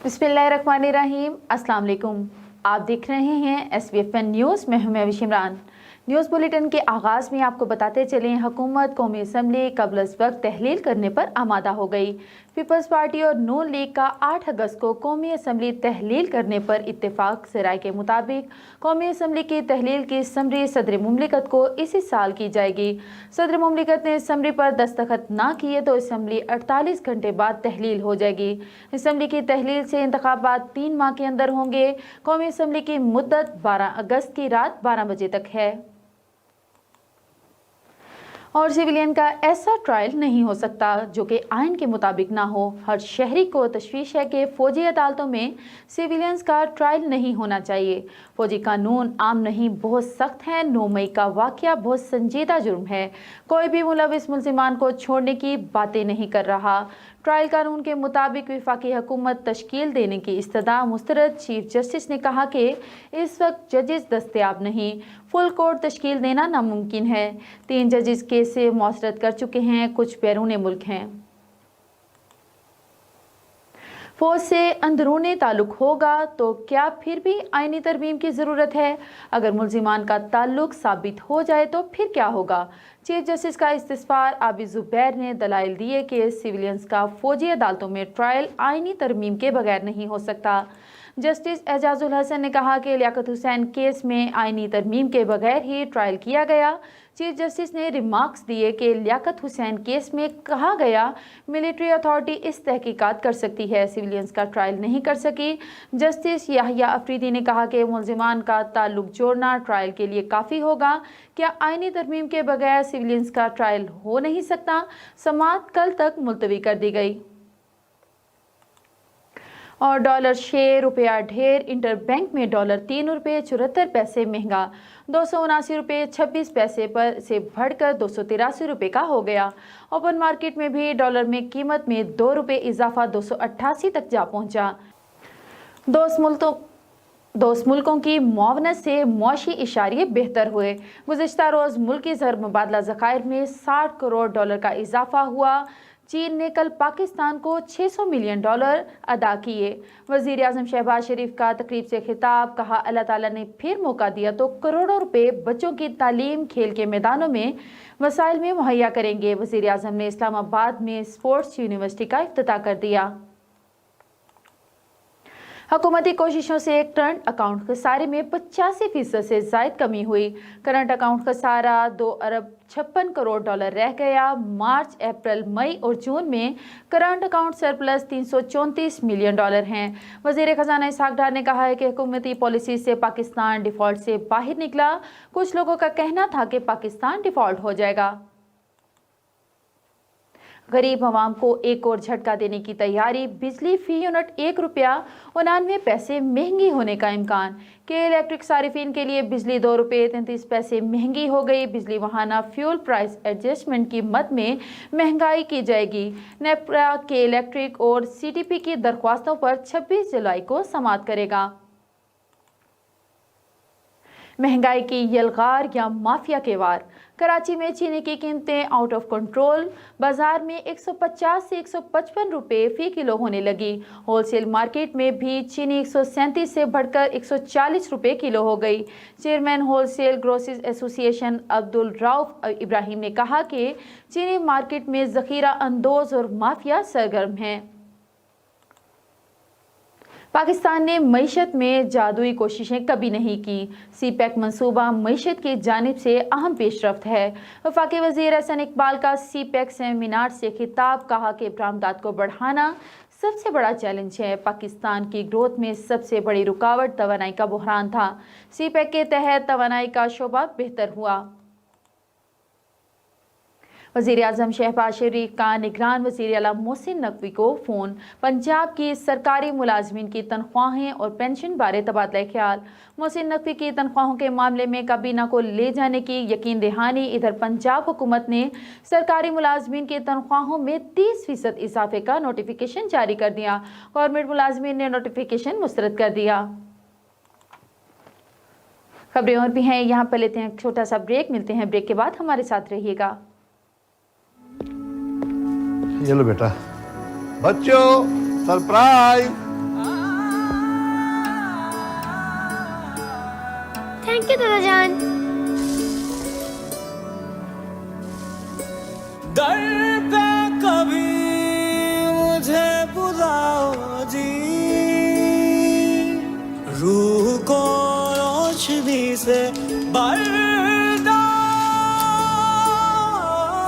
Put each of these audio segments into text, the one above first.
बिस्मिल्लाहिर्रहमानिर्रहीम। अस्सलाम वालेकुम। आप देख रहे हैं SBFN न्यूज़। मैं हूं महविश इमरान। न्यूज़ बुलेटिन के आगाज़ में आपको बताते चलें, हुकूमत कौमी असम्बली कबल अज़ वक्त तहलील करने पर आमादा हो गई। पीपल्स पार्टी और नून लीग का 8 अगस्त को कौमी असम्बली तहलील करने पर इत्तेफाक से राय के मुताबिक कौमी असम्बली की तहलील की समरी सदर मुमलिकत को इसी साल की जाएगी। सदर मुमलिकत ने समरी पर दस्तखत ना किए तो असम्बली 48 घंटे बाद तहलील हो जाएगी। असम्बली की तहलील से इंतखाबात 3 माह के अंदर होंगे। कौमी असम्बली की मुद्दत 12 अगस्त की रात 12 बजे तक है। और सिविलियन का ऐसा ट्रायल नहीं हो सकता जो कि आइन के मुताबिक ना हो। हर शहरी को तशवीश है कि फ़ौजी अदालतों में सिविलियंस का ट्रायल नहीं होना चाहिए। फ़ौजी कानून आम नहीं, बहुत सख्त है। 9 मई का वाक़या बहुत संजीदा जुर्म है। कोई भी मुलविस मुल्ज़िमान को छोड़ने की बातें नहीं कर रहा। ट्रायल कानून के मुताबिक वफाकी हुकूमत तश्कील देने की इस्तदा मुस्तरद। चीफ जस्टिस ने कहा कि इस वक्त जजेस दस्तयाब नहीं, फुल कोर्ट तश्कील देना नामुमकिन है। 3 जजेस केस से मौसरत कर चुके हैं, कुछ बैरून मुल्क हैं। फौज से अंदरूनी ताल्लुक होगा तो क्या फिर भी आईनी तरमीम की ज़रूरत है? अगर मुल्जिमान का ताल्लुक साबित हो जाए तो फिर क्या होगा? चीफ जस्टिस का इस्तिफ़ार आबिद ज़ुबैर ने दलाइल दिए कि सिविलियंस का फ़ौजी अदालतों में ट्रायल आईनी तरमीम के बगैर नहीं हो सकता। जस्टिस एजाजुल हसन ने कहा कि लियाकत हुसैन केस में आईनी तरमीम के बगैर ही ट्रायल किया गया। चीफ जस्टिस ने रिमार्क्स दिए कि लियाकत हुसैन केस में कहा गया मिलिट्री अथॉरिटी इस तहकीकात कर सकती है, सिविलियंस का ट्रायल नहीं कर सकी। जस्टिस याहिया अफरीदी ने कहा कि मुल्जिमान का ताल्लुक जोड़ना ट्रायल के लिए काफ़ी होगा। क्या आईनी तरमीम के बगैर सिविलियंस का ट्रायल हो नहीं सकता? समाअत कल तक मुलतवी कर दी गई। और डॉलर 6 रुपया ढेर। इंटरबैंक में डॉलर 3 रुपये 74 पैसे महंगा 279 रुपये 26 पैसे पर से बढ़कर 283 रुपये का हो गया। ओपन मार्केट में भी डॉलर में कीमत में 2 रुपये इजाफा 288 तक जा पहुंचा। दोस्त मुल्कों की मुआवनत से मुआशी इशारे बेहतर हुए। गुज़िश्ता रोज़ मुल्की ज़र मुबादला ज़खायर में 60 करोड़ डॉलर का इजाफा हुआ। चीन ने कल पाकिस्तान को 600 मिलियन डॉलर अदा किए। वज़ीर आज़म शहबाज शरीफ का तकरीब से खिताब, कहा अल्लाह ताला ने फिर मौका दिया तो करोड़ों रुपए बच्चों की तालीम, खेल के मैदानों में वसाइल में मुहैया करेंगे। वज़ीर आज़म ने इस्लामाबाद में स्पोर्ट्स यूनिवर्सिटी का इफ्तिताह कर दिया। हुकूमती कोशिशों से करंट अकाउंट खसारे में 85% से ज़ायद कमी हुई। करंट अकाउंट खसारा 2 अरब 56 करोड़ डॉलर रह गया। मार्च, अप्रैल, मई और जून में current account surplus 334 million dollar हैं। वज़ीर ख़ज़ाना इसहाक डार ने कहा है कि हुकूमती पॉलिसी से पाकिस्तान डिफ़ॉल्ट से बाहर निकला। कुछ लोगों का कहना था कि पाकिस्तान डिफ़ॉल्ट हो जाएगा। गरीब आवाम को एक और झटका देने की तैयारी। बिजली फी यूनिट 1 रुपया 99 पैसे महंगी होने का इम्कान। के इलेक्ट्रिक सारिफिन के लिए बिजली 2 रुपये 33 पैसे महंगी हो गई। बिजली वहाना फ्यूल प्राइस एडजस्टमेंट की मद में महंगाई की जाएगी। नेपरा के इलेक्ट्रिक और CTP की दरख्वास्तों पर 26 जुलाई को समाअत करेगा। महंगाई की यलगार या माफिया के वार। कराची में चीनी की कीमतें आउट ऑफ कंट्रोल। बाजार में 150 से 155 रुपये फी किलो होने लगी। होलसेल मार्केट में भी चीनी 137 से बढ़कर 140 रुपये किलो हो गई। Chairman wholesale grocers association Abdul Rauf Ibrahim ने कहा कि चीनी मार्केट में ज़ख़ीरा अंदोज और माफिया सरगर्म हैं। पाकिस्तान ने मईशत में जादुई कोशिशें कभी नहीं की। CPEC मंसूबा मईशत की जानिब से अहम पेशरफ्त है। वफाकी वज़ीर एहसन इकबाल का CPEC सेमिनार से खिताब, कहा कि बरामदात को बढ़ाना सबसे बड़ा चैलेंज है। पाकिस्तान की ग्रोथ में सबसे बड़ी रुकावट तवानाई का बहरान था। CPEC के तहत तवानाई का शोबा बेहतर हुआ। वज़ीर आज़म शहबाज शरीफ का निगरान वज़ीर आला मोहसिन नकवी को फ़ोन। पंजाब की सरकारी मुलाजमीन की तनख्वाहें और पेंशन बारे तबादला ख्याल। मोहसिन नकवी की तनख्वाहों के मामले में काबीना को ले जाने की यकीन दहानी। इधर पंजाब हुकूमत ने सरकारी मुलाजमीन की तनख्वाहों में 30% इजाफे का नोटिफिकेशन जारी कर दिया। गवर्नमेंट मुलाजमीन ने नोटिफिकेशन मुस्तरद कर दिया। खबरें और भी हैं, यहाँ पर लेते हैं छोटा सा ब्रेक। मिलते हैं ब्रेक के बाद, हमारे साथ रहिएगा। ये लो बेटा, बच्चों सरप्राइज। के दादा जान। दर पे कभी मुझे बुलाओ जी, रूह को रोशनी से भरना।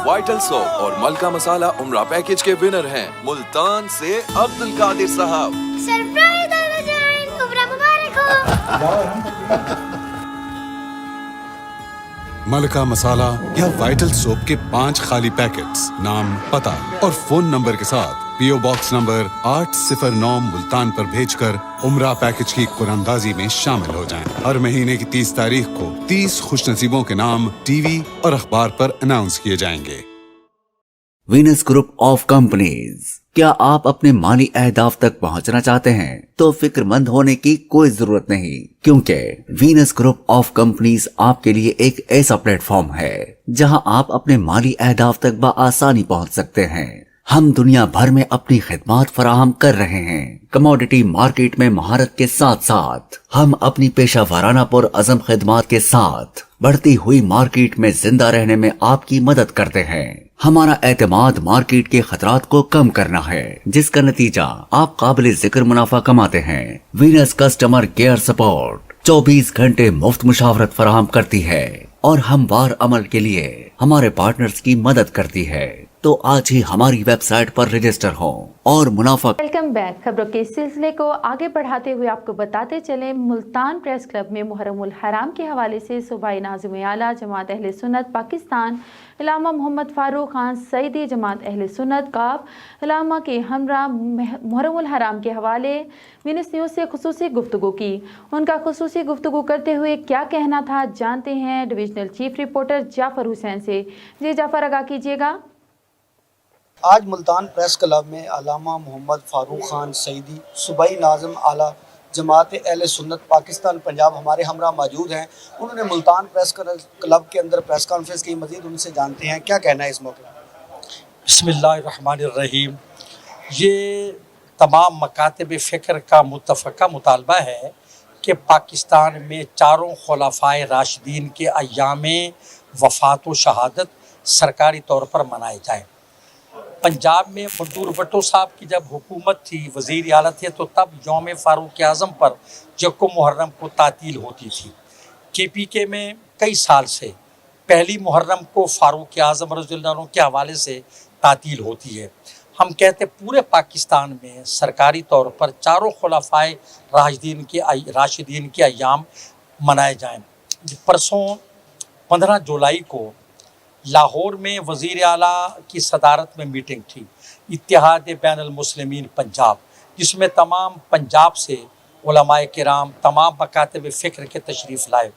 वाइटल सोप और मलका मसाला उम्रा पैकेज के विनर हैं मुल्तान से अब्दुल कादिर साहब। सरप्राइज दादा जान, उम्रा मुबारक हो। मलका मसाला या वाइटल सोप के 5 खाली पैकेट्स, नाम, पता और फोन नंबर के साथ पीओ बॉक्स नंबर 809 मुल्तान पर भेजकर उम्रा पैकेज की कुरानंदाजी में शामिल हो जाएं। हर महीने की 30 तारीख को 30 खुशनसीबों के नाम टीवी और अखबार पर अनाउंस किए जाएंगे। Venus group of companies. क्या आप अपने माली अहदाफ तक पहुंचना चाहते हैं तो फिक्रमंद होने की कोई जरूरत नहीं, क्योंकि वीनस ग्रुप ऑफ कंपनीज आपके लिए एक ऐसा प्लेटफॉर्म है जहां आप अपने माली अहदाफ तक बआसानी पहुंच सकते हैं। हम दुनिया भर में अपनी खिदमात फराहम कर रहे हैं। कमोडिटी मार्केट में महारत के साथ साथ हम अपनी पेशा वाराना पुर अज़म खिदमात के साथ बढ़ती हुई मार्केट में जिंदा रहने में आपकी मदद करते हैं। हमारा एतमाद मार्केट के खतरात को कम करना है, जिसका नतीजा आप काबिल जिक्र मुनाफा कमाते हैं। वीनस कस्टमर केयर सपोर्ट 24 घंटे मुफ्त मुशावरत फराहम करती है और हमवार अमल के लिए हमारे पार्टनर्स की मदद करती है। तो आज ही हमारी वेबसाइट पर रजिस्टर हो और मुनाफा। Welcome back. खबरों के सिलसिले को आगे बढ़ाते हुए आपको बताते चले, मुल्तान प्रेस क्लब में मुहर्रमुल हराम के हवाले से सूबाई नाज़िम आला जमात अहले सुन्नत पाकिस्तान इलामा मोहम्मद फारूक खान सईदी जमात अहले सुन्नत काफ इलामा के हमरा मुहर्रमुल हराम के हवाले वीनस न्यूज़ से खुसूसी गुफ्तगू की। उनका खुसूसी गुफ्तगू करते हुए क्या कहना था, जानते हैं divisional chief reporter Jafar Hussain से। जी जाफर, आगाह कीजिएगा। आज मुल्तान प्रेस क्लब में अल्लामा मोहम्मद फारूक खान सईदी सूबाई नाज़िम आला जमात अहले सुन्नत पाकिस्तान पंजाब हमारे हमरा मौजूद हैं। उन्होंने मुल्तान प्रेस क्लब के अंदर प्रेस कॉन्फ्रेंस की। मज़ीद उनसे जानते हैं क्या कहना है इस मौके पर। बिस्मिल्लाहिर्रहमानिर्रहीम। ये तमाम मकातब फ़िक्र का मुत्तफ़क़ा मुतालबा है कि पाकिस्तान में चारों खुलाफाए राशिदीन के अय्याम वफ़ात व शहादत सरकारी तौर पर मनाए जाएँ। पंजाब में मंजूर भट्टो साहब की जब हुकूमत थी, वज़ीर आला थे, तो तब यौम फ़ारूक आज़म पर यकम मुहर्रम को तातील होती थी। KPK में कई साल से पहली मुहर्रम को फ़ारूक आज़म रज़ियल्लाहु अन्हु के हवाले से तातील होती है। हम कहते पूरे पाकिस्तान में सरकारी तौर पर चारों खुलाफाए राशिदीन के अय्याम मनाए जाएँ। परसों 15 जुलाई को लाहौर में वज़ीर आला की सदारत में मीटिंग थी, इत्तिहाद बैनुल मुस्लिमीन पंजाब, जिसमें तमाम पंजाब से उलमाए किराम, तमाम मकातब फ़िक्र के तशरीफ़ लाए,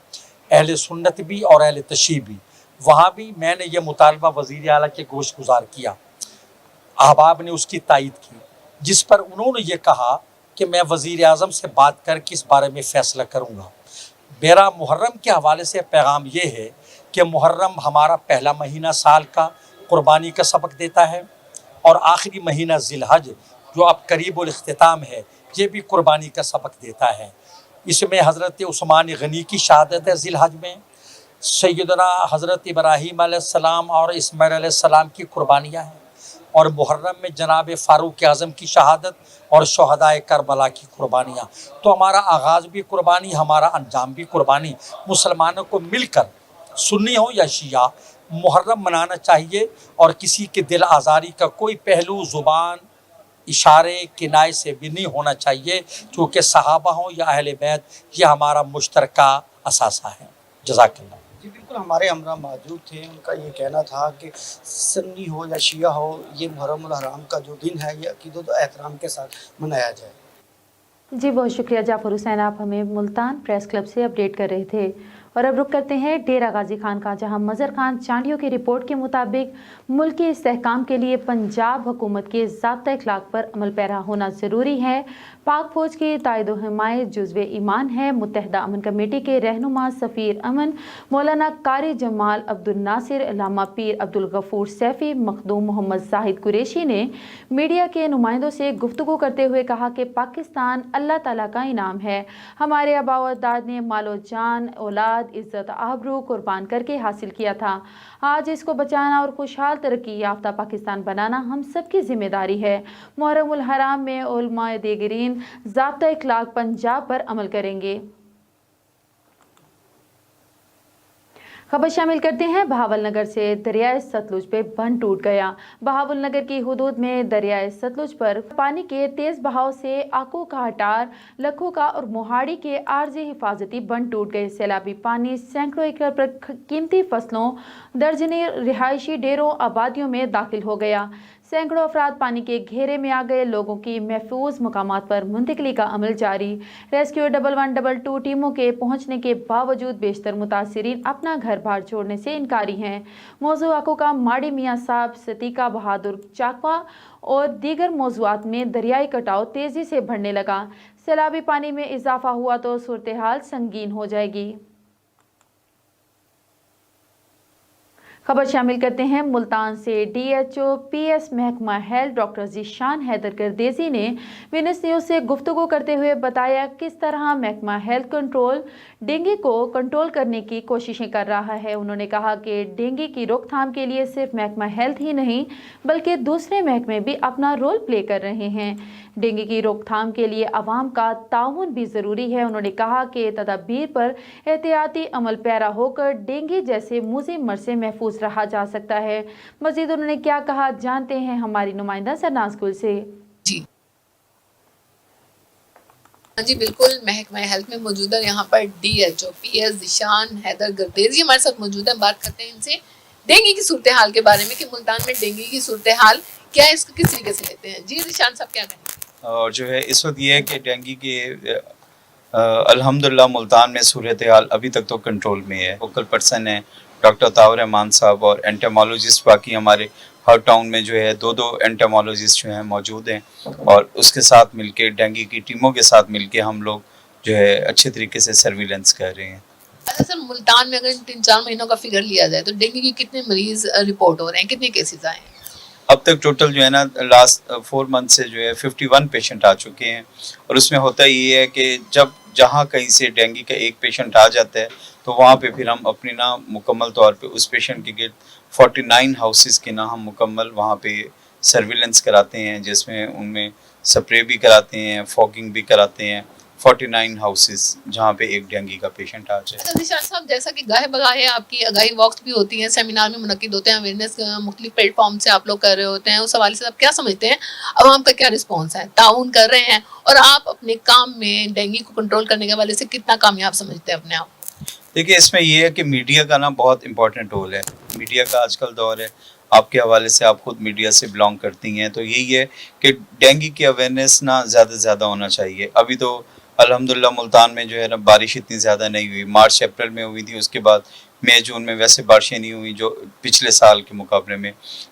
अहले सुन्नत भी और अहले तशय्युई भी। वहाँ भी मैंने ये मुतालबा वज़ीर आला के गोश गुजार किया। अहबाब ने उसकी तायीद की, जिस पर उन्होंने ये कहा कि मैं वज़ीर आज़म से बात करके इस बारे में फ़ैसला करूँगा। मेरा मुहर्रम के हवाले से पैगाम ये है कि मुहर्रम हमारा पहला महीना साल का कुर्बानी का सबक देता है, और आखिरी महीना ज़िलहज जो अब करीबुल इख्तिताम है, ये भी कुर्बानी का सबक देता है। इसमें हज़रत उस्मान गनी की शहादत है, ज़िलहज में सैयदना हज़रत इब्राहीम अलैहिस्सलाम और इस्माईल अलैहिस्सलाम की कुर्बानियाँ हैं, और मुहर्रम में जनाब फ़ारूक आज़म की शहादत और शहदाए करबला की कुर्बानियाँ। तो हमारा आगाज़ भी कुर्बानी, हमारा अंजाम भी कुर्बानी। मुसलमानों को मिलकर, सुन्नी हो या शिया, मुहर्रम मनाना चाहिए, और किसी के दिल आज़ारी का कोई पहलू ज़ुबान, इशारे, किनाए से भी नहीं होना चाहिए, क्योंकि सहाबा हो या अहले बैत, ये हमारा मुश्तरका असासा है। जज़ाकल्लाह। जी बिल्कुल, हमारे हमरा मौजूद थे। उनका ये कहना था कि सुन्नी हो या शिया हो, ये मुहर्रमुल हराम का जो दिन है ये अक़ीदत और एहतराम के साथ मनाया जाए। जी बहुत शुक्रिया जाफर हुसैन, आप हमें मुल्तान प्रेस क्लब से अपडेट कर रहे थे। और अब रुक करते हैं डेरा गाजी खान का, जहां मज़र खान चांडियों की रिपोर्ट के मुताबिक मुल्क के इस्तेहकाम के लिए पंजाब हुकूमत के ज़ाब्ता अखलाक पर अमल पैरा होना ज़रूरी है। पाक फ़ौज की तायद व हिमायत जुज़्व ईमान है। मुत्तहिदा अमन कमेटी के रहनुमा सफ़ीर अमन मौलाना कारी जमाल अब्दुल नासिर, इलामा पीर अब्दुल गफूर सैफ़ी, मखदूम मोहम्मद जाहिद कुरैशी ने मीडिया के नुमाइंदों से गुफ्तगू करते हुए कहा कि पाकिस्तान अल्लाह ताला का इनाम है। हमारे आबा व अजदाद ने मालो जान, औलाद, बाद इज्जत आबरू कुर्बान करके हासिल किया था। आज इसको बचाना और खुशहाल तरक्की याफ्ता पाकिस्तान बनाना हम सबकी जिम्मेदारी है। मुहर्रम उल हराम में उलमाए दीगरीन ज़ाब्ता इखलाक पंजाब पर अमल करेंगे। खबर शामिल करते हैं बहावल नगर से। दरियाए सतलुज पे बंद टूट गया। बहावल नगर की हुदूद में दरियाए सतलुज पर पानी के तेज बहाव से आको का हटार, लखों का और मोहाड़ी के आर्जी हिफाजती बंद टूट गए। सैलाबी पानी सैकड़ों एकड़ पर कीमती फसलों, दर्जने रिहायशी डेरों, आबादियों में दाखिल हो गया। सैकड़ों अफराद पानी के घेरे में आ गए। लोगों की महफूज मकामात पर मुंतकली का अमल जारी। रेस्क्यू 1112 टीमों के पहुंचने के बावजूद बेशतर मुतासिरीन अपना घर बार छोड़ने से इनकारी हैं। मौज़ूआकों का माड़ी मियाँ साहब, सतीका बहादुर चाकवा और दीगर मौज़ूआत में दरियाई कटाव तेज़ी से बढ़ने लगा। सैलाबी पानी में इजाफा हुआ तो सूरत हाल संगीन हो जाएगी। खबर शामिल करते हैं मुल्तान से। DHO PS महकमा हेल्थ डॉक्टर ज़ीशान हैदर गर्देज़ी ने वीनस न्यूज़ से गुफ्तगू करते हुए बताया किस तरह महकमा हेल्थ कंट्रोल डेंगू को कंट्रोल करने की कोशिशें कर रहा है। उन्होंने कहा कि डेंगू की रोकथाम के लिए सिर्फ महकमा हेल्थ ही नहीं बल्कि दूसरे महकमे भी अपना रोल प्ले कर रहे हैं। डेंगू की रोकथाम के लिए अवाम का ताउन भी ज़रूरी है। उन्होंने कहा कि तदाबीर पर एहतियाती अमल पैरा होकर डेंगू जैसे मुज़िम मर से महफूज रहा जा सकता है। मज़ीद उन्होंने क्या कहा, जानते हैं हमारी नुमाइंदा सरनाज गुल से। जी बिल्कुल, महकमा हेल्थ में मौजूद है यहाँ पर DHO PS ज़ीशान हैदर गर्देज़ी हमारे साथ मौजूद है। बात करते हैं इनसे डेंगू की सूरत हाल के बारे में कि मुल्तान में डेंगू की सूरत हाल क्या है, इसको किस तरीके से लेते हैं। जी ज़ीशान साहब क्या कहें। और जो है इस वक्त ये है कि डेंगू के अल्हम्दुलिल्लाह मुल्तान में सूरत हाल अभी तक तो कंट्रोल में है। फोकल पर्सन है डॉक्टर ताउर रहमान साहब और एंटेमोलॉजिस्ट, बाकी हमारे हर टाउन में जो है दो एंटेमोलॉजिस्ट जो हैं मौजूद हैं और उसके साथ मिलके डेंगू की टीमों के साथ मिलके हम लोग जो है अच्छे तरीके से सर्विलेंस कर रहे हैं। अच्छा सर, मुल्तान में अगर 3-4 महीनों का फिगर लिया जाए तो डेंगू के कितने मरीज रिपोर्ट हो रहे हैं, कितने केसेस आए हैं? अब तक टोटल जो है ना लास्ट 4 मंथ से जो है 51 पेशेंट आ चुके हैं। और उसमें होता ये है कि जब जहाँ कहीं से डेंगू का एक पेशेंट आ जाता है तो वहाँ पे फिर हम अपनी ना मुकम्मल तौर पे उस पेशेंट के गिर्द 49 हाउसेस के ना हम मुकम्मल वहाँ पे सर्विलेंस कराते हैं, जिसमें उनमें स्प्रे भी कराते हैं, फॉगिंग भी कराते हैं। 49 हाउसेस जहाँ पे एक डेंगू का पेशेंट आ जाए। अच्छा ज़ीशान साहब, जैसा कि गाहे बगाहे आपकी आगाही वॉक्स भी होती हैं, सेमिनार में मुनक्किद होते हैं, अवेयरनेस मुख्तलिफ प्लेटफॉर्म से आप लोग कर रहे होते हैं, उस हवाले से आप क्या समझते हैं, अवाम का क्या रिस्पॉन्स है? ताउन कर रहे हैं और आप अपने काम में डेंगू को कंट्रोल करने के हवाले से कितना कामयाब समझते हैं अपने आप? देखिए, इसमें यह है कि मीडिया का ना बहुत इंपॉर्टेंट रोल है। मीडिया का आजकल दौर है, आपके हवाले से आप खुद मीडिया से बिलोंग करती हैं, तो यही है कि डेंगू की अवेयरनेस ना ज़्यादा से ज़्यादा होना चाहिए। अभी तो अल्हम्दुलिल्लाह मुल्तान में जो है ना बारिश इतनी ज़्यादा नहीं हुई, मार्च अप्रैल में हुई थी, उसके बाद मई जून में वैसे बारिशें नहीं हुई जो पिछले साल के मुकाबले में।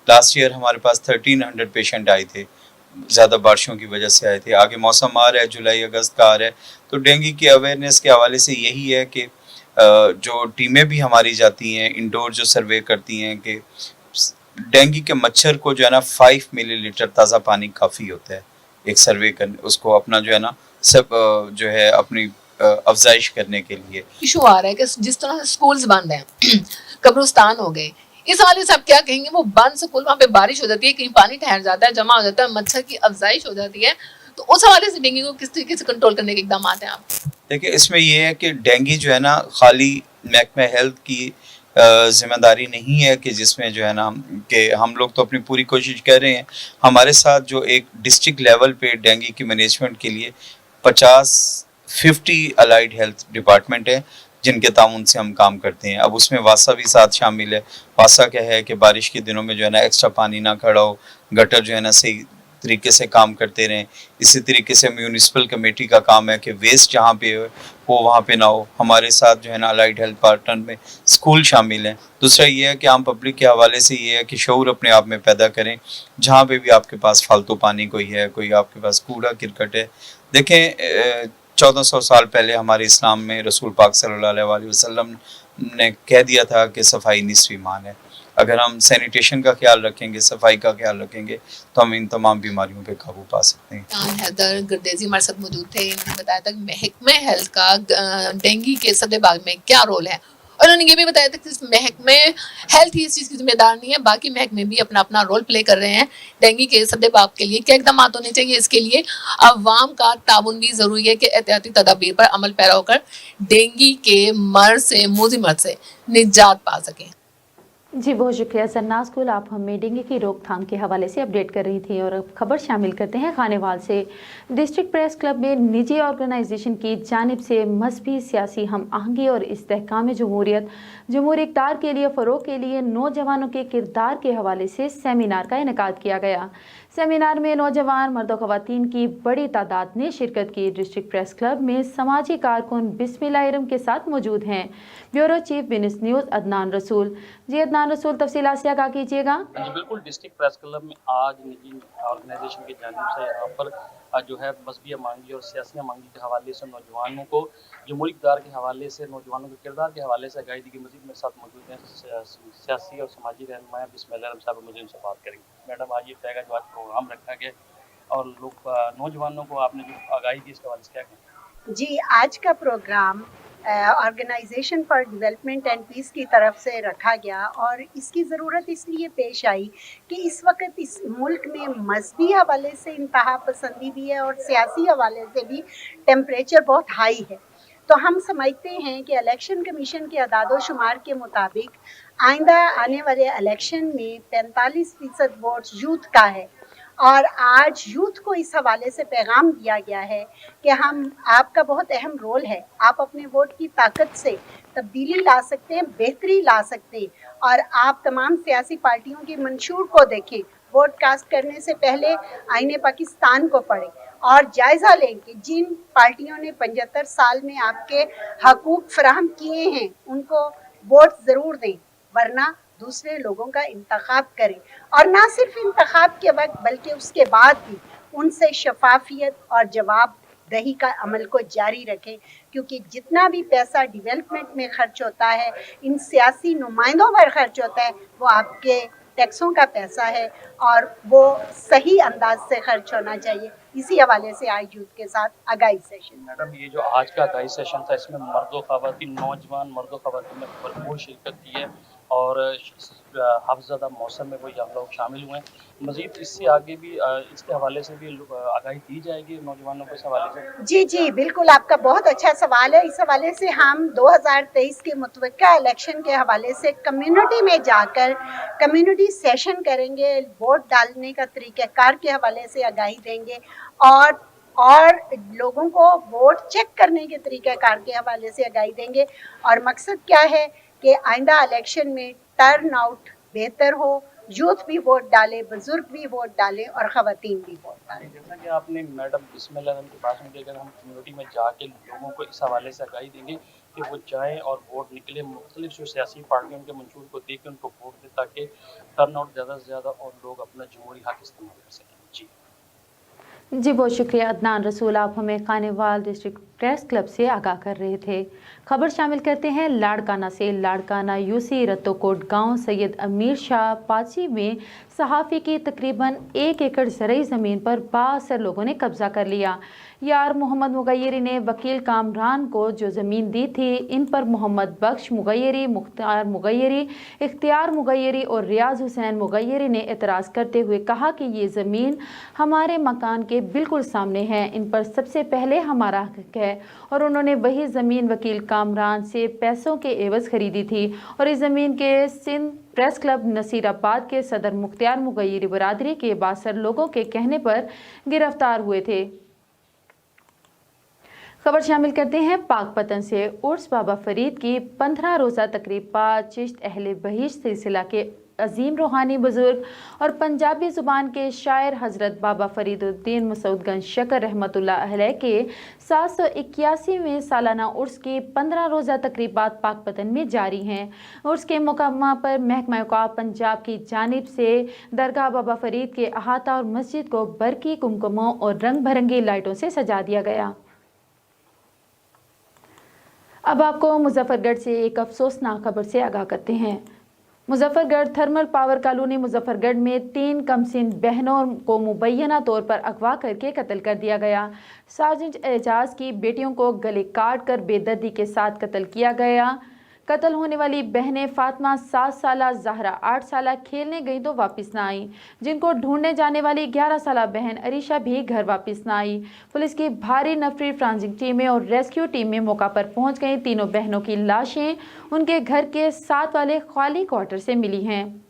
लास्ट ईयर हमारे पास 1300 पेशेंट आए थे, ज़्यादा बारिशों की वजह से आए थे। आगे मौसम आ रहा है, जुलाई अगस्त का आ रहा है, तो डेंगू की अवेयरनेस के हवाले से यही है कि जो टीमें भी हमारी जाती हैं इंडोर जो सर्वे करती हैं कि डेंगू के मच्छर को जो है ना 5 मिलीलीटर ताज़ा पानी काफ़ी होता है एक सर्वे करने, उसको अपना जो है ना सब जो है अपनी अफजाइश करने के लिए। इशू आ रहा है कि जिस तरह से स्कूल्स बंद हैं, कब्रिस्तान हो गए, इस हवाले से आप क्या कहेंगे? वो बंद स्कूल, वहाँ पे बारिश हो जाती है, कहीं पानी ठहर जाता है, जमा हो जाता है, मच्छर की अफजाइश हो जाती है, तो उस हवाले से डेंगू को किस तरीके से कंट्रोल करने के इकदाम हैं आप? देखिए, इसमें यह है कि डेंगू जो है ना खाली महकमा हेल्थ की जिम्मेदारी नहीं है कि जिसमें जो है ना कि हम लोग तो अपनी पूरी कोशिश कर रहे हैं। हमारे साथ जो एक डिस्ट्रिक्ट लेवल पे डेंगू की मैनेजमेंट के लिए 50 अलाइड हेल्थ डिपार्टमेंट है जिनके ताउन से हम काम करते हैं। अब उसमें वासा भी साथ शामिल है। वासा क्या है कि बारिश के दिनों में जो है ना एक्स्ट्रा पानी ना खड़ा हो, गटर जो है ना सही तरीके से काम करते रहें। इसी तरीके से म्यूनिसिपल कमेटी का काम है कि वेस्ट जहाँ पे हो वो वहाँ पे ना हो। हमारे साथ जो है ना अलाइड हेल्थ पार्टनर में स्कूल शामिल हैं। दूसरा ये है कि आम पब्लिक के हवाले से ये है कि शऊर अपने आप में पैदा करें। जहाँ पे भी आपके पास फालतू पानी कोई है, कोई आपके पास कूड़ा किरकट है, देखें 1400 साल पहले हमारे इस्लाम में रसूल पाक सल्लल्लाहु अलैहि वसल्लम ने कह दिया था कि सफाई निस्फ ईमान है। اگر ہم سینیٹیشن کا خیال رکھیں گے, صفائی کا خیال رکھیں گے, تو ہم ان تمام بیماریوں پہ قابو پا سکتے ہیں. حیدر گردیزی ہمارے ساتھ موجود تھے. انہوں نے بتایا تھا کہ محکمہ ہیلتھ کا ڈینگی کے سدے باب میں کیا رول ہے, اور انہوں نے یہ بھی بتایا تھا کہ محکمہ ہیلتھ ہی اس چیز کی ذمہ دار نہیں ہے, باقی محکمے بھی اپنا اپنا رول پلے کر رہے ہیں ڈینگی کے سدے باب کے لیے. کیا اقدامات ہونے چاہیے اس کے لیے؟ عوام کا تعاون بھی ضروری ہے کہ احتیاطی تدابیر پر عمل پیرا ہو کر ڈینگی کے مرض سے, موذی مرض سے نجات پا سکیں. جی بہت شکریہ سرناز کل, آپ ہمیں ڈینگی کی روک تھام کے حوالے سے اپڈیٹ کر رہی تھیں. اور اب خبر شامل کرتے ہیں خانیوال سے. ڈسٹرکٹ پریس کلب میں نجی آرگنائزیشن کی جانب سے مذہبی سیاسی ہم آہنگی اور استحکام جمہوریت, جمہوری اقدار کے لیے فروغ کے لیے نوجوانوں کے کردار کے حوالے سے سیمینار کا انعقاد کیا گیا. سیمینار میں نوجوان مرد و خواتین کی بڑی تعداد نے شرکت کی. ڈسٹرکٹ پریس کلب میں سماجی کارکن بسم اللہ ارم کے ساتھ موجود ہیں. Bureau chief Venus news Adnan Rasool. جی عدنان رسول, تفصیلات سے آگاہ کیجیے گا. جی بالکل, ڈسٹرکٹ پریس کلب میں آج نجی آرگنائزیشن کی جانب سے یہاں پر جو ہے مذہبی امانگی اور سیاسی امانگی کے حوالے سے نوجوانوں کو جمہوری اقدار کے حوالے سے, نوجوانوں کے کردار کے حوالے سے آگاہی دی گئی. مزید میرے ساتھ موجود ہیں سیاسی اور سماجی رہنما بسم اللہ ارم صاحب, مجھے ان سے بات کریں گے. میڈم, آج یہ طے کا جو آج پروگرام رکھا گیا اور لوگ نوجوانوں کو آپ نے جو آگاہی دی اس کے حوالے سے کیا کہیں؟ جی, آج کا programme organisation for development and peace کی طرف سے رکھا گیا, اور اس کی ضرورت اس لیے پیش آئی کہ اس وقت اس ملک میں مذہبی حوالے سے انتہا پسندی بھی ہے اور سیاسی حوالے سے بھی ٹیمپریچر بہت ہائی ہے. تو ہم سمجھتے ہیں کہ الیکشن کمیشن کے اعداد و شمار کے مطابق آئندہ آنے والے الیکشن میں 45% ووٹ یوتھ کا ہے, اور آج یوتھ کو اس حوالے سے پیغام دیا گیا ہے کہ آپ کا بہت اہم رول ہے, آپ اپنے ووٹ کی طاقت سے تبدیلی لا سکتے ہیں, بہتری لا سکتے ہیں, اور آپ تمام سیاسی پارٹیوں کے منشور کو دیکھیں, ووٹ کاسٹ کرنے سے پہلے آئین پاکستان کو پڑھیں اور جائزہ لیں کہ جن پارٹیوں نے 75 سال میں آپ کے حقوق فراہم کیے ہیں ان کو ووٹ ضرور دیں, ورنہ دوسرے لوگوں کا انتخاب کریں, اور نہ صرف انتخاب کے وقت بلکہ اس کے بعد بھی ان سے شفافیت اور جواب دہی کا عمل کو جاری رکھیں, کیونکہ جتنا بھی پیسہ ڈیولپمنٹ میں خرچ ہوتا ہے, ان سیاسی نمائندوں پر خرچ ہوتا ہے, وہ آپ کے ٹیکسوں کا پیسہ ہے اور وہ صحیح انداز سے خرچ ہونا چاہیے. اسی حوالے سے آج یوتھ کے ساتھ آگاہی سیشن. میڈم, یہ جو آج کا آگاہی سیشن تھا اس میں مرد و خواتین, نوجوان مرد و خواتین نے بھرپور شرکت کی ہے اور حفظ زدہ موسم میں وہی ہم لوگ شامل ہوئے ہیں. مزید اس سے آگے بھی اس کے حوالے سے بھی آگاہی دی جائے گی نوجوانوں کو اس حوالے سے؟ جی بالکل, آپ کا بہت اچھا سوال ہے. اس حوالے سے ہم 2023 کے متوقع الیکشن کے حوالے سے کمیونٹی میں جا کر کمیونٹی سیشن کریں گے, ووٹ ڈالنے کا طریقہ کار کے حوالے سے آگاہی دیں گے, اور لوگوں کو ووٹ چیک کرنے کے طریقہ کار کے حوالے سے آگاہی دیں گے. اور مقصد کیا ہے کہ آئندہ الیکشن میں ٹرن آؤٹ بہتر ہو, یوتھ بھی ووٹ ڈالے, بزرگ بھی ووٹ ڈالے اور خواتین بھی ووٹ ڈالیں. جیسا کہ آپ نے میڈم بسم اللہ الرحمن کی بات میں, اگر ہم کمیونٹی میں جا کے لوگوں کو اس حوالے سے آگاہی دیں گے کہ وہ جائیں اور ووٹ نکلے, مختلف جو سیاسی پارٹیوں کے منشور کو دیکھ کے ان کو ووٹ دیں تاکہ ٹرن آؤٹ زیادہ سے زیادہ اور لوگ اپنا جمہوری حق استعمال کر سکیں. جی بہت شکریہ عدنان رسول, آپ ہمیں خانیوال ڈسٹرکٹ پریس کلب سے آگاہ کر رہے تھے. خبر شامل کرتے ہیں لاڑکانہ سے. لاڑکانہ یوسی رتو کوٹ گاؤں سید امیر شاہ پاچی میں صحافی کی تقریباً 1 ایکڑ زرعی زمین پر بااثر لوگوں نے قبضہ کر لیا. یار محمد مغیری نے وکیل کامران کو جو زمین دی تھی, ان پر محمد بخش مغیری, مختار مغیری, اختیار مغیری اور ریاض حسین مغیری نے اعتراض کرتے ہوئے کہا کہ یہ زمین ہمارے مکان کے بالکل سامنے ہے, ان پر سب سے پہلے ہمارا حق ہے, اور انہوں نے وہی زمین وکیل کامران سے پیسوں کے عوض خریدی تھی, اور اس زمین کے سندھ پریس کلب نصیر آباد کے صدر مختار مغیری برادری کے بااثر لوگوں کے کہنے پر گرفتار ہوئے تھے. خبر شامل کرتے ہیں پاک پتن سے. عرس بابا فرید کی 15 روزہ تقریب پاک چشت اہل بہشت سلسلہ کے عظیم روحانی بزرگ اور پنجابی زبان کے شاعر حضرت بابا فرید الدین مسعود گنج شکر رحمۃ اللہ علیہ کے 781ویں سالانہ عرس کی 15 روزہ تقریبات پاک پتن میں جاری ہیں. عرس کے موقع پر محکمہ اوقاف پنجاب کی جانب سے درگاہ بابا فرید کے احاطہ اور مسجد کو برقی کمکموں اور رنگ برنگی لائٹوں سے سجا دیا گیا. اب آپ کو مظفر گڑھ سے ایک افسوسناک خبر سے آگاہ کرتے ہیں. Muzaffargarh thermal power colony Muzaffargarh में 3 कमसिन बहनों को मुबैना तौर पर अगवा करके कत्ल कर दिया गया। साजिद एजाज की बेटियों को गले काट कर बेदर्दी के साथ कत्ल किया गया। कत्ल होने वाली बहनें फातिमा 7 साला, ज़हरा 8 साला खेलने गई तो वापस ना आई, जिनको ढूंढने जाने वाली 11 साला बहन अरीशा भी घर वापस ना आई। पुलिस की भारी नफरी फ्रांसिंग टीमें और रेस्क्यू टीमें मौका पर पहुंच गई। तीनों बहनों की लाशें उनके घर के साथ वाले खाली क्वार्टर से मिली हैं।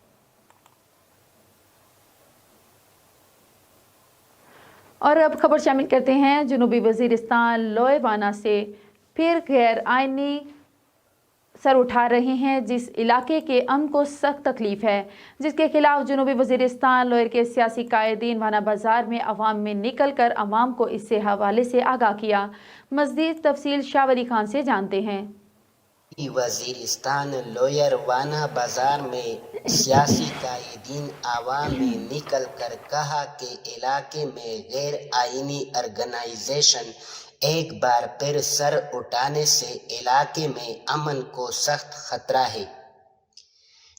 और अब खबर शामिल करते हैं जनूबी वजीरिस्तान लोएवाना से फिर गैर आइनी सर उठा रहे हैं। जिस इलाके के अमन को सख्त तकलीफ है, जिसके खिलाफ जनूबी वजीरिस्तान लोयर के सियासी कायदीन वाना बाजार में अवाम में निकल कर अवाम को इससे हवाले से आगाह किया। मज़ीद तफसील शाह वली खान से जानते हैं। वजीरिस्तान लोयर वाना बाजार में सियासी कायदीन आवाम में निकल कर कहा कि इलाके में गैर आइनी ऑर्गेनाइजेशन एक बार फिर सर उठाने से इलाके में अमन को सख्त खतरा है,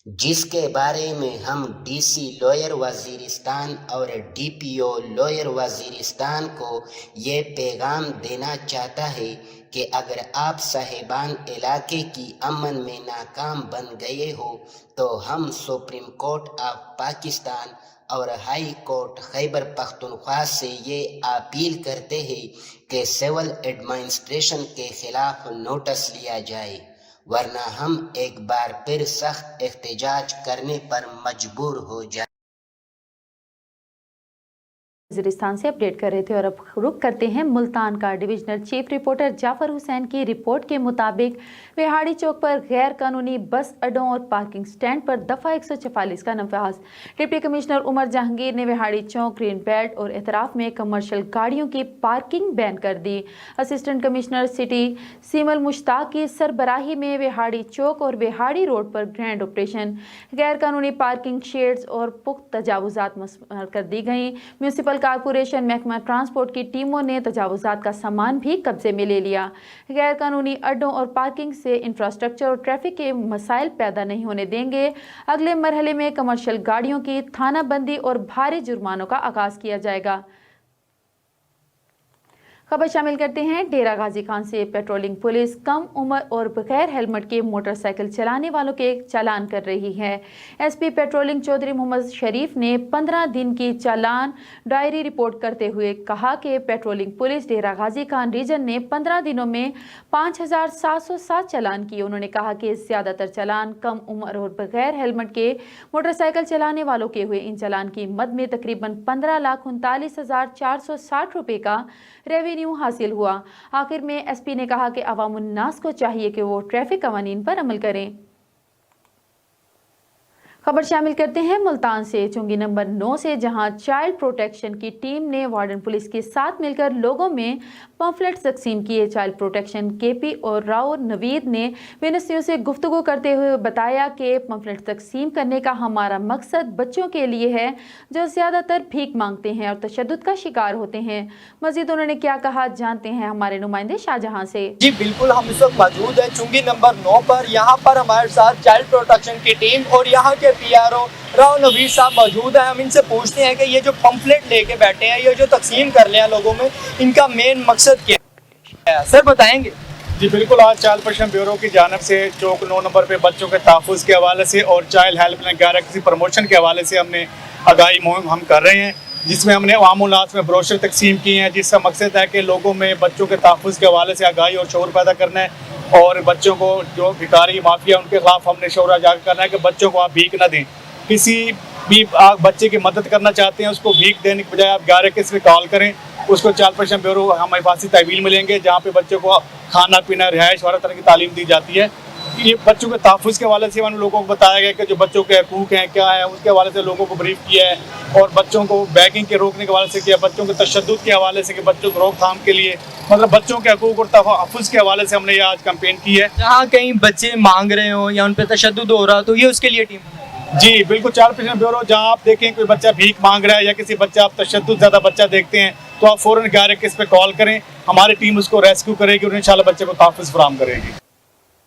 जिसके बारे में हम डीसी लोयर वजीरिस्तान और डीपीओ लोयर वजीरिस्तान को ये पैगाम देना चाहता है कि अगर आप साहिबान इलाके की अमन में नाकाम बन गए हो तो हम सुप्रीम कोर्ट ऑफ पाकिस्तान और हाई कोर्ट खैबर पख्तूनख्वा से ये अपील करते हैं कि सिविल एडमिनिस्ट्रेशन के खिलाफ नोटिस लिया जाए, वरना हम एक बार फिर सख्त एहतजाज करने पर मजबूर हो जाए। वज़ीरिस्तान से अपडेट कर रहे थे और अब रुख करते हैं मुल्तान का। Divisional chief reporter Jafar Hussain की रिपोर्ट के मुताबिक विहाड़ी चौक पर गैर कानूनी बस अड्डों और पार्किंग स्टैंड पर दफ़ा 144 का नफाज। डिप्टी कमिश्नर उमर जहांगीर ने विहाड़ी चौक, ग्रीन बेल्ट और एतराफ़ में कमर्शियल गाड़ियों की पार्किंग बैन कर दी। असिस्टेंट कमिश्नर सिटी सीमल मुश्ताक की सरबराही में विहाड़ी चौक और विहाड़ी रोड पर ग्रैंड ऑपरेशन, गैर कानूनी पार्किंग शेड्स और पुख्त तजावुजात मुस्तरद कर दी गई। म्यूनसिपल कारपोरेशन, महकमा ट्रांसपोर्ट की टीमों ने तजावुजात का सामान भी कब्जे में ले लिया। गैर कानूनी अड्डों और पार्किंग से इंफ्रास्ट्रक्चर और ट्रैफिक के मसाइल पैदा नहीं होने देंगे। अगले मरहले में कमर्शियल गाड़ियों की थाना बंदी और भारी जुर्मानों का आगाज किया जाएगा। खबर शामिल करते हैं डेरा गाजी खान से। पेट्रोलिंग पुलिस कम उम्र और बगैर हेलमेट के मोटरसाइकिल चलाने वालों के चालान कर रही है। एसपी पेट्रोलिंग चौधरी मोहम्मद शरीफ ने 15 दिन की चालान डायरी रिपोर्ट करते हुए कहा कि पेट्रोलिंग पुलिस डेरा गाजी खान रीजन ने 15 दिनों में 5707 चालान किए। उन्होंने कहा कि ज़्यादातर चालान कम उम्र और बगैर हेलमेट के मोटरसाइकिल चलाने वालों के हुए। इन चालान की मद में तकरीबन 15,39,460 रुपये का रेवेन्यू हासिल हुआ। आखिर में एसपी ने कहा कि अवाम उन्नास को चाहिए कि वो ट्रैफिक कवानीन पर अमल करें। खबर शामिल करते हैं मुल्तान से, चुंगी नंबर 9 से, जहां चाइल्ड प्रोटेक्शन की टीम ने वार्डन पुलिस के साथ मिलकर लोगों में पम्फलेट्स तकसीम किए। चाइल्ड प्रोटेक्शन केपी और राव नवीद ने विनस्तियों से गुफ्तगू करते हुए बताया कि पम्फलेट्स तकसीम करने का हमारा मकसद बच्चों के लिए है जो ज़्यादातर भीख मांगते हैं और तशद्दुद का शिकार होते हैं। मजीद उन्होंने क्या कहा, जानते हैं हमारे नुमाइंदे शाहजहां से। जी बिल्कुल, हम इस वक्त मौजूद हैं चुंगी नंबर 9 पर। यहाँ पर हमारे साथ चाइल्ड प्रोटेक्शन की टीम और यहाँ के पीआरओ राव नवीद साहब मौजूद हैं। हम इनसे पूछते हैं कि ये जो पम्फलेट लेके बैठे हैं, ये जो तकसीम कर रहे हैं लोगों में, इनका मेन मकसद क्या है? सर बताएंगे। जी बिल्कुल, आज चाइल्ड प्रोटेक्शन ब्यूरो की जानब से चौक 9 नंबर पे बच्चों के तहफ़्फ़ुज़ के हवाले से और चाइल्ड हेल्पलाइन 11 किसी प्रमोशन के हवाले से हमने आगाही मुहिम हम कर रहे हैं, जिसमें हमने आम उन्नास में ब्रोशर तकसीम किए हैं, जिसका मकसद है कि लोगों में बच्चों के तहफ़्फ़ुज़ के हवाले से आगाही और शऊर पैदा करना है और बच्चों को जो भिखारी माफिया उनके खिलाफ हमने शऊर जागर करना है कि बच्चों को आप भीख न दें। किसी भी आप बच्चे की मदद करना चाहते हैं, उसको भीख देने के बजाय आप 11 किस पे कॉल करें, उसको चाइल्ड प्रोटेक्शन ब्यूरो हम हिफाजती तहवील मिलेंगे, जहाँ पे बच्चों को खाना पीना, रिहाइश, हर तरह की तालीम दी जाती है। ये बच्चों के तहफ़्फ़ुज़ के हवाले से लोगों को बताया गया कि जो बच्चों के हकूक़ हैं क्या है, उसके हवाले से लोगों को ब्रीफ किया है और बच्चों को बैगिंग के रोकने के हवाले से किया, बच्चों के तशद्दुद के हवाले से कि बच्चों को रोकथाम के लिए, मतलब बच्चों के हकूक़ और तहफ़्फ़ुज़ के हवाले से हमने ये आज कैंपेन की है। जहाँ कहीं बच्चे मांग रहे हो या उन पर तशद्दुद हो रहा तो ये उसके लिए टीम। जी बिल्कुल, चाइल्ड प्रोटेक्शन ब्यूरो जहाँ आप देखें कोई बच्चा भीख मांग रहा है या किसी बच्चा आप तशद्दुद ज़्यादा बच्चा देखते हैं तो आप फ़ौरन 11 किस पे कॉल करें, हमारी टीम उसको रेस्क्यू करेगी और इंशाल्लाह बच्चे को तहफ़्फ़ुज़ फराहम करेगी।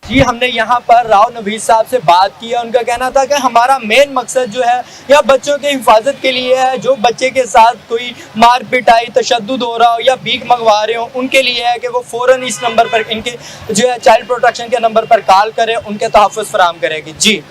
جی हमने यहाँ पर राव नवीद साहब से बात की है। उनका कहना था कि हमारा मेन मकसद जो है यह बच्चों की हिफाजत के लिए है। जो बच्चे के साथ कोई मार पिटाई तशद्दुद हो रहा हो या भीख मंगवा रहे हो उनके लिए है कि वो फ़ौरन इस नंबर पर इनके जो है चाइल्ड प्रोटेक्शन के नंबर पर कॉल करें, उनके तहफ़्फ़ुज़ फराहम करेगी।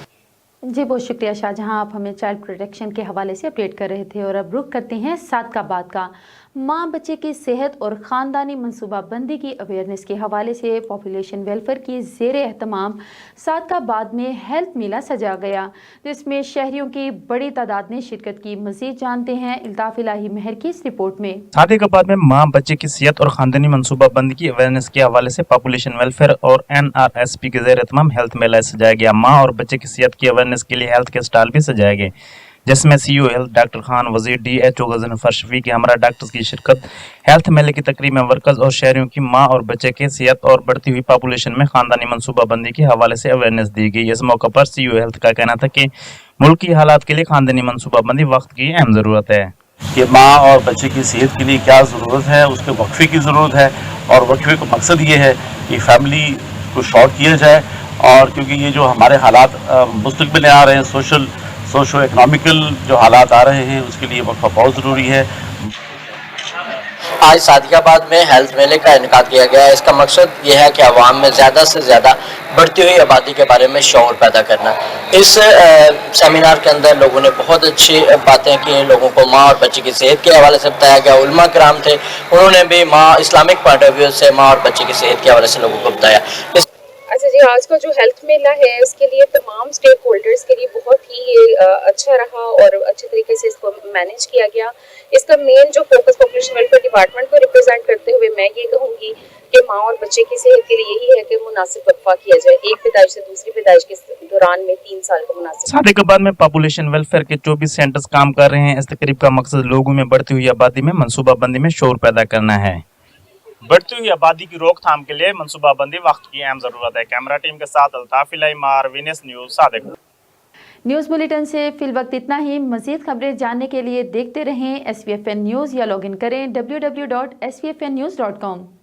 जी बहुत शुक्रिया शाहजहां, आप हमें चाइल्ड प्रोटेक्शन के हवाले से अपडेट कर रहे थे। और अब रुख करते हैं सादकाबाद का। माँ बच्चे की सेहत और ख़ानदानी मनसूबाबंदी की अवेयरनेस के हवाले से पॉपुलेशन वेलफेयर की ज़ेर एहतमाम सादकाबाद में हेल्थ मेला सजा गया, जिसमें शहरियों की बड़ी तादाद ने शिरकत की। मज़ीद जानते हैं इल्ताफ़ इलाही महर की इस रिपोर्ट में। सादकाबाद में माँ बच्चे की सेहत और ख़ानदानी मनसूबाबंदी की अवेयरनेस के हवाले से पॉपुलेशन वेलफेयर और NRSP के ज़ेर एहतमाम हेल्थ मेला सजाया गया। माँ और बच्चे की सेहत की अवेयरनेस के लिए हेल्थ के स्टॉल भी सजाए गए, जिसमें CEO हेल्थ डॉक्टर खान वजीर, DHO गजनफर शफीक, हमारा डॉक्टर्स की शिरकत। हेल्थ मेले की तकरीब में वर्कर्स और शहरियों की माँ और बच्चे के सेहत और बढ़ती हुई पॉपुलेशन में खानदानी मनसूबाबंदी के हवाले से अवेयरनेस दी गई। इस मौके पर CEO हेल्थ का कहना था कि मुल्क की हालात के लिए खानदानी मनसूबाबंदी वक्त की अहम ज़रूरत है। कि माँ और बच्चे की सेहत के लिए क्या ज़रूरत है, उसके वक्फे की ज़रूरत है, और वक्फे का मकसद ये है कि फैमिली को शॉर्ट किया जाए। और क्योंकि ये जो हमारे हालात मुस्तक़बिल में आ रहे हैं, सोशो इकनॉमिकल जो हालात आ रहे हैं, उसके लिए वक्फा बहुत ज़रूरी है। आज सादिकाबाद में हेल्थ मेले का इनेकाद किया गया है। इसका मकसद ये है कि आवाम में ज़्यादा से ज़्यादा बढ़ती हुई आबादी के बारे में शऊर पैदा करना। इस सेमिनार के अंदर लोगों ने बहुत अच्छी बातें की। लोगों को माँ और बच्चे की सेहत के हवाले से बताया गया। उलमा कराम थे, उन्होंने भी माँ इस्लामिक पॉइंट ऑफ व्यू से माँ और बच्चे की सेहत के हवाले से लोगों को बताया। अच्छा जी, आज का जो हेल्थ मेला है इसके लिए तमाम स्टेक होल्डर्स के लिए बहुत ही अच्छा रहा और अच्छे तरीके से इसको मैनेज किया गया। इसका मेन जो फोकस पॉपुलेशन वेलफेयर डिपार्टमेंट को रिप्रेजेंट करते हुए मैं ये कहूँगी कि माँ और बच्चे की सेहत के लिए यही है कि मुनासिब वक्फा किया जाए। एक पैदाइश से दूसरी पैदाइश के दौरान में 3 साल का मुनासिब। सादिकाबाद में पॉपुलेशन वेलफेयर के 24 सेंटर्स काम कर रहे हैं। इस तकरीब का मकसद लोगों में बढ़ती हुई आबादी में मनसूबाबंदी में शऊर पैदा करना है। बढ़ती हुई आबादी की रोकथाम के लिए मनसूबाबंदी वक्त की अहम ज़रूरत है। कैमरा टीम के साथ अल्ताफ इलाही मार, Venus news, Sadiq. News bulletin से फिल वक्त इतना ही। मज़ीद खबरें जानने के लिए देखते रहें SVFN न्यूज़ या लॉगिन करें www.svfnnews.com।